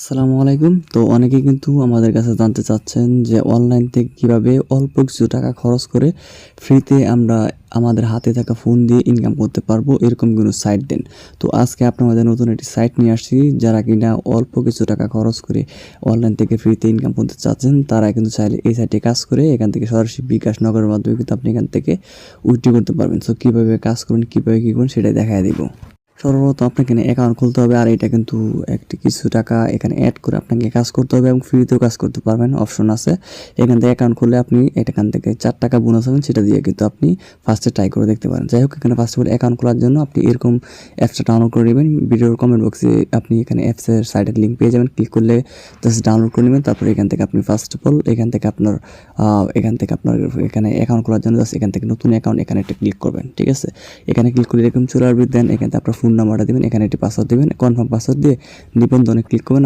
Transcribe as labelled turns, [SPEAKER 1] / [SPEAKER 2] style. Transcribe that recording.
[SPEAKER 1] আসসালামু আলাইকুম। তো অনেকেই কিন্তু আমাদের কাছে জানতে চাচ্ছেন যে অনলাইন থেকে কিভাবে অল্প কিছু টাকা খরচ করে ফ্রিতে আমরা আমাদের হাতে থাকা ফোন দিয়ে ইনকাম করতে পারবো, এরকম কোনো সাইট দেন। তো আজকে আপনাদের নতুন একটি সাইট নিয়ে আসছি, যারা কিনা অল্প কিছু টাকা খরচ করে অনলাইন থেকে ফ্রিতে ইনকাম করতে চাচ্ছেন, তারা কিন্তু চাইলে এই সাইটে কাজ করে এখান থেকে সরাসরি বিকাশ নগরের মাধ্যমে কিন্তু আপনি এখান থেকে উইথড্র করতে পারবেন। সো কীভাবে কাজ করবেন, কীভাবে কী করবেন সেটাই দেখায় দিব। সর্বপ্রথম আপনাকে এখানে অ্যাকাউন্ট খুলতে হবে, আর এটা কিন্তু একটি কিছু টাকা এখানে অ্যাড করে আপনাকে কাজ করতে হবে এবং ফ্রিতেও কাজ করতে পারবেন, অপশন আছে। এখান থেকে অ্যাকাউন্ট খুললে আপনি এখান থেকে 4 টাকা বোনাস পাবেন, সেটা দিয়ে কিন্তু আপনি ফার্স্টে ট্রাই করে দেখতে পারেন। যাই হোক, এখানে ফার্স্ট অফ অল অ্যাকাউন্ট খোলার জন্য আপনি এরকম অ্যাপসটা ডাউনলোড করে নেবেন। ভিডিওর কমেন্ট বক্সে আপনি এখানে অ্যাপসের সাইটের লিঙ্ক পেয়ে যাবেন, ক্লিক করলে জাস্ট ডাউনলোড করে নেবেন। তারপরে এখান থেকে আপনি ফার্স্ট অফ অল এখান থেকে আপনার এখানে অ্যাকাউন্ট খোলার জন্য জাস্ট এখান থেকে নতুন অ্যাকাউন্ট এখানে একটা ক্লিক করবেন, ঠিক আছে। এখানে ক্লিক করে এরকম চলে আসবে, দেন এখানে আপনার ফোন নাম্বারটা দেবেন, এখানে একটি পাসওয়ার্ড দেবেন, কনফার্ম পাসওয়ার্ড দিয়ে নিবন্ধনে ক্লিক করবেন।